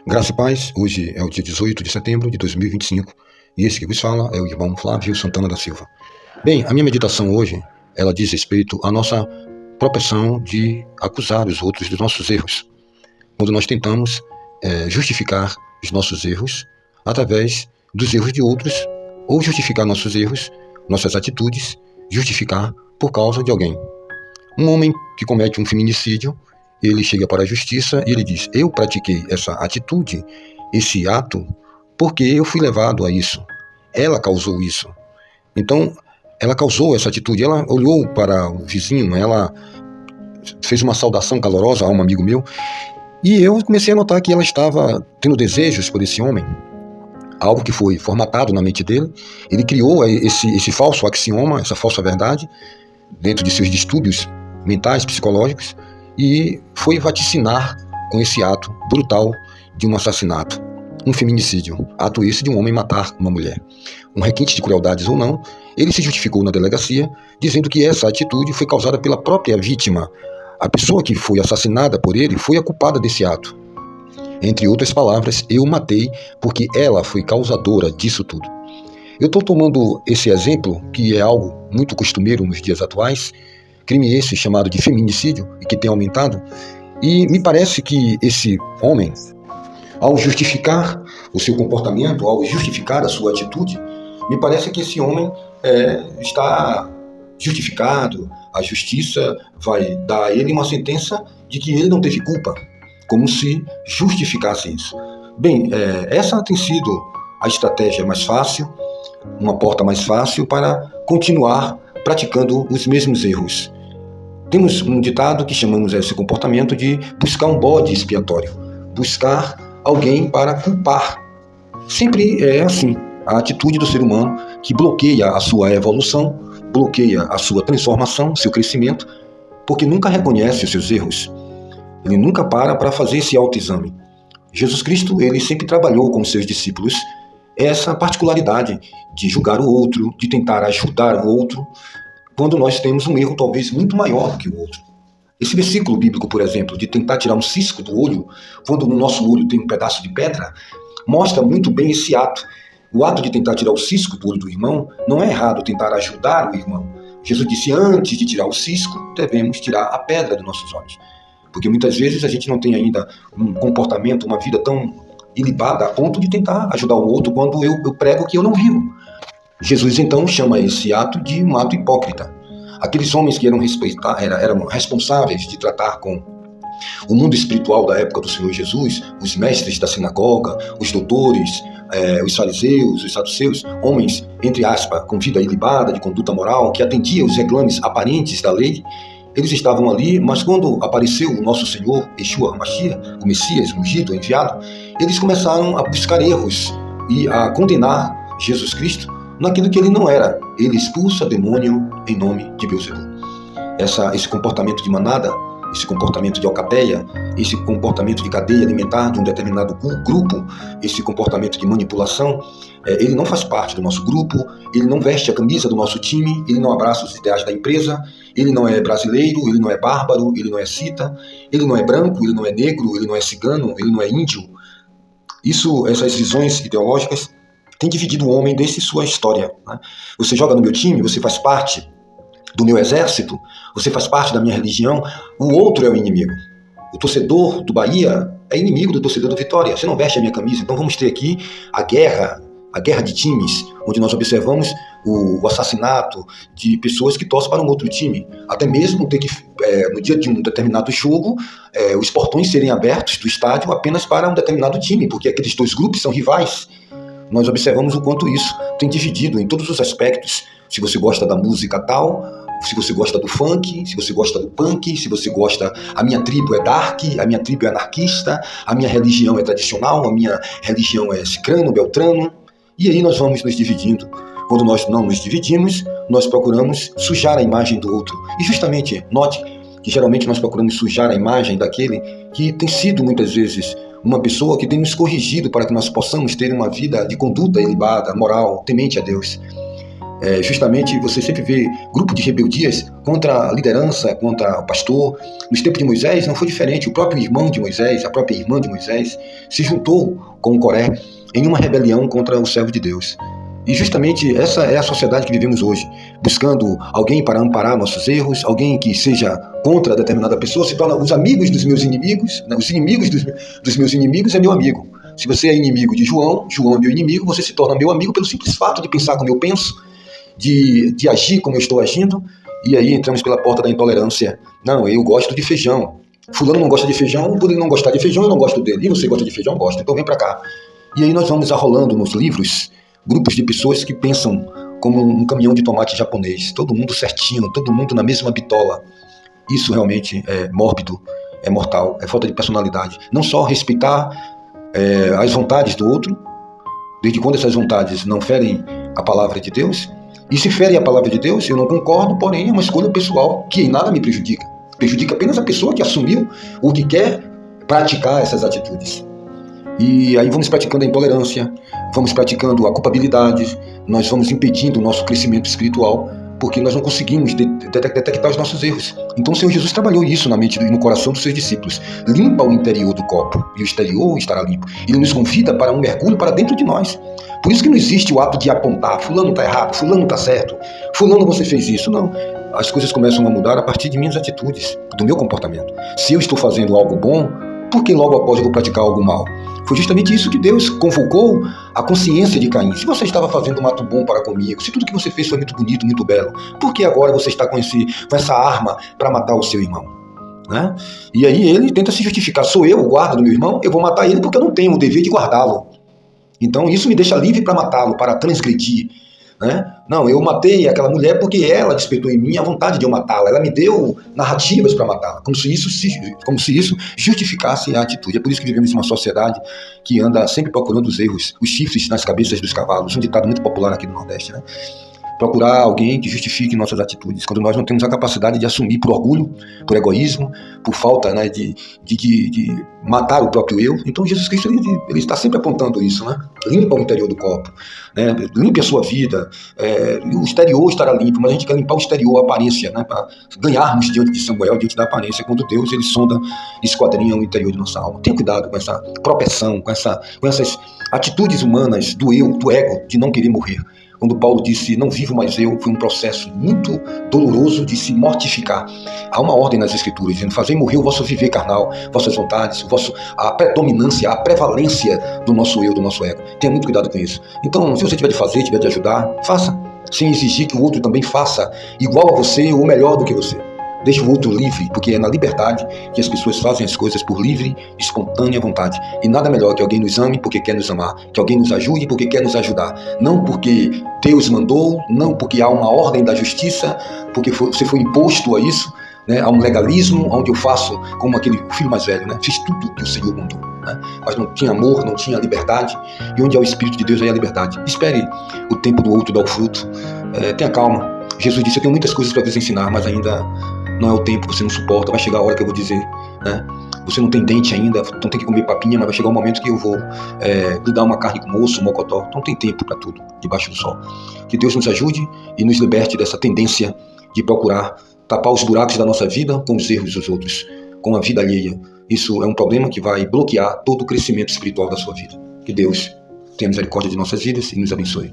Graça e paz, hoje é o dia 18 de setembro de 2025 e esse que vos fala é o irmão Flávio Santana da Silva. Bem, a minha meditação hoje, ela diz respeito à nossa propensão de acusar os outros dos nossos erros. Quando nós tentamos justificar os nossos erros através dos erros de outros, ou justificar nossos erros, nossas atitudes, justificar por causa de alguém. Um homem que comete um feminicídio, ele chega para a justiça e ele diz: eu pratiquei essa atitude, esse ato, porque eu fui levado a isso. Ela causou isso. Então, ela causou essa atitude. Ela olhou para o vizinho, ela fez uma saudação calorosa a um amigo meu, e eu comecei a notar que ela estava tendo desejos por esse homem, algo que foi formatado na mente dele. Ele criou esse falso axioma, essa falsa verdade, dentro de seus distúrbios mentais, psicológicos, e foi vaticinar com esse ato brutal de um assassinato, um feminicídio, ato esse de um homem matar uma mulher. Um requinte de crueldades ou não, ele se justificou na delegacia, dizendo que essa atitude foi causada pela própria vítima. A pessoa que foi assassinada por ele foi a culpada desse ato. Entre outras palavras, eu matei porque ela foi causadora disso tudo. Eu estou tomando esse exemplo, que é algo muito costumeiro nos dias atuais, crime esse chamado de feminicídio, e que tem aumentado, e me parece que esse homem, ao justificar o seu comportamento, ao justificar a sua atitude, me parece que esse homem está justificado, a justiça vai dar a ele uma sentença de que ele não teve culpa, como se justificasse isso. Bem, essa tem sido a estratégia mais fácil, uma porta mais fácil para continuar praticando os mesmos erros. Temos um ditado que chamamos esse comportamento de buscar um bode expiatório, buscar alguém para culpar. Sempre é assim, a atitude do ser humano que bloqueia a sua evolução, bloqueia a sua transformação, seu crescimento, porque nunca reconhece os seus erros. Ele nunca para fazer esse autoexame. Jesus Cristo, ele sempre trabalhou com os seus discípulos essa particularidade de julgar o outro, de tentar ajudar o outro, quando nós temos um erro talvez muito maior do que o outro. Esse versículo bíblico, por exemplo, de tentar tirar um cisco do olho, quando no nosso olho tem um pedaço de pedra, mostra muito bem esse ato. O ato de tentar tirar o cisco do olho do irmão não é errado, tentar ajudar o irmão. Jesus disse, antes de tirar o cisco, devemos tirar a pedra dos nossos olhos. Porque muitas vezes a gente não tem ainda um comportamento, uma vida tão ilibada a ponto de tentar ajudar o outro quando eu prego que eu não vivo. Jesus então chama esse ato de um ato hipócrita. Aqueles homens que eram responsáveis de tratar com o mundo espiritual da época do Senhor Jesus, os mestres da sinagoga, os doutores, os fariseus, os saduceus, homens, entre aspas, com vida ilibada, de conduta moral, que atendiam os reclames aparentes da lei, eles estavam ali, mas quando apareceu o nosso Senhor, Yeshua HaMashiach, o Messias, o ungido, o enviado, eles começaram a buscar erros e a condenar Jesus Cristo naquilo que ele não era. Ele expulsa demônio em nome de Beelzebul. Esse comportamento de manada, esse comportamento de alcateia, esse comportamento de cadeia alimentar de um determinado grupo, esse comportamento de manipulação, ele não faz parte do nosso grupo, ele não veste a camisa do nosso time, ele não abraça os ideais da empresa, ele não é brasileiro, ele não é bárbaro, ele não é cita, ele não é branco, ele não é negro, ele não é cigano, ele não é índio. Essas visões ideológicas têm dividido o homem desde sua história, né? Você joga no meu time, você faz parte do meu exército, você faz parte da minha religião, o outro é o inimigo. O torcedor do Bahia é inimigo do torcedor do Vitória. Você não veste a minha camisa, então vamos ter aqui a guerra de times, onde nós observamos o assassinato de pessoas que torcem para um outro time. Até mesmo ter que, no dia de um determinado jogo, os portões serem abertos do estádio apenas para um determinado time, porque aqueles dois grupos são rivais. Nós observamos o quanto isso tem dividido em todos os aspectos. Se você gosta da música tal, se você gosta do funk, se você gosta do punk, se você gosta... A minha tribo é dark, a minha tribo é anarquista, a minha religião é tradicional, a minha religião é cicrano, beltrano. E aí nós vamos nos dividindo. Quando nós não nos dividimos, nós procuramos sujar a imagem do outro. E justamente, note que geralmente nós procuramos sujar a imagem daquele que tem sido muitas vezes uma pessoa que tem nos corrigido para que nós possamos ter uma vida de conduta ilibada, moral, temente a Deus. Justamente você sempre vê grupo de rebeldias contra a liderança, contra o pastor. Nos tempos de Moisés não foi diferente. O próprio irmão de Moisés, a própria irmã de Moisés, se juntou com Coré em uma rebelião contra o servo de Deus. E justamente essa é a sociedade que vivemos hoje, buscando alguém para amparar nossos erros, alguém que seja contra determinada pessoa, se torna os amigos dos meus inimigos, né? Os inimigos dos meus inimigos é meu amigo. Se você é inimigo de João, João é meu inimigo, você se torna meu amigo pelo simples fato de pensar como eu penso, de agir como eu estou agindo, e aí entramos pela porta da intolerância. Não, eu gosto de feijão. Fulano não gosta de feijão, por ele não gostar de feijão, eu não gosto dele. E você gosta de feijão? Eu gosto, então vem pra cá. E aí nós vamos arrolando nos livros grupos de pessoas que pensam como um caminhão de tomate japonês. Todo mundo certinho, todo mundo na mesma bitola. Isso realmente é mórbido, é mortal, é falta de personalidade. Não só respeitar as vontades do outro, desde quando essas vontades não ferem a palavra de Deus. E se ferem a palavra de Deus, eu não concordo, porém é uma escolha pessoal que em nada me prejudica. Prejudica apenas a pessoa que assumiu ou que quer praticar essas atitudes. E aí vamos praticando a intolerância, vamos praticando a culpabilidade, nós vamos impedindo o nosso crescimento espiritual, porque nós não conseguimos detectar os nossos erros. Então o Senhor Jesus trabalhou isso na mente e no coração dos seus discípulos. Limpa o interior do copo e o exterior estará limpo. Ele nos convida para um mergulho para dentro de nós. Por isso que não existe o ato de apontar, fulano está errado, fulano está certo, fulano você fez isso. Não, as coisas começam a mudar a partir de minhas atitudes, do meu comportamento. Se eu estou fazendo algo bom, por que logo após eu vou praticar algo mal? Foi justamente isso que Deus convocou a consciência de Caim. Se você estava fazendo um ato bom para comigo, se tudo que você fez foi muito bonito, muito belo, por que agora você está com essa arma para matar o seu irmão? Né? E aí ele tenta se justificar. Sou eu o guarda do meu irmão? Eu vou matar ele porque eu não tenho o dever de guardá-lo. Então isso me deixa livre para matá-lo, para transgredir. Né? Não, eu matei aquela mulher porque ela despertou em mim a vontade de eu matá-la. Ela me deu narrativas para matá-la, como se isso justificasse a atitude. É por isso que vivemos em uma sociedade que anda sempre procurando os erros, os chifres nas cabeças dos cavalos. Um ditado muito popular aqui no Nordeste, né? Procurar alguém que justifique nossas atitudes, quando nós não temos a capacidade de assumir por orgulho, por egoísmo, por falta, né, de matar o próprio eu. Então Jesus Cristo ele está sempre apontando isso, né? Limpa o interior do copo, né? Limpe a sua vida, o exterior estará limpo, mas a gente quer limpar o exterior, a aparência, né, para ganharmos diante de Samuel, diante da aparência, quando Deus ele sonda e esquadrinha o interior de nossa alma. Tenha cuidado com essa propensão, com essas atitudes humanas do eu, do ego, de não querer morrer. Quando Paulo disse, não vivo mais eu, foi um processo muito doloroso de se mortificar. Há uma ordem nas Escrituras, dizendo, fazei morrer o vosso viver carnal, vossas vontades, a predominância, a prevalência do nosso eu, do nosso ego. Tenha muito cuidado com isso. Então, se você tiver de fazer, tiver de ajudar, faça, sem exigir que o outro também faça igual a você ou melhor do que você. Deixe o outro livre, porque é na liberdade que as pessoas fazem as coisas por livre, espontânea vontade. E nada melhor que alguém nos ame porque quer nos amar, que alguém nos ajude porque quer nos ajudar. Não porque Deus mandou, não porque há uma ordem da justiça, porque você foi imposto a isso, né? Há um legalismo onde eu faço como aquele filho mais velho, né? Fiz tudo que o Senhor mandou, né? Mas não tinha amor, não tinha liberdade. E onde há o Espírito de Deus, aí há a liberdade. Espere o tempo do outro dar o fruto. Tenha calma. Jesus disse, eu tenho muitas coisas para vos ensinar, mas ainda não é o tempo, você não suporta, vai chegar a hora que eu vou dizer, né? Você não tem dente ainda, então tem que comer papinha, mas vai chegar um momento que eu vou lhe dar uma carne com osso, um mocotó. Então tem tempo para tudo, debaixo do sol. Que Deus nos ajude e nos liberte dessa tendência de procurar tapar os buracos da nossa vida com os erros dos outros, com a vida alheia. Isso é um problema que vai bloquear todo o crescimento espiritual da sua vida. Que Deus tenha misericórdia de nossas vidas e nos abençoe.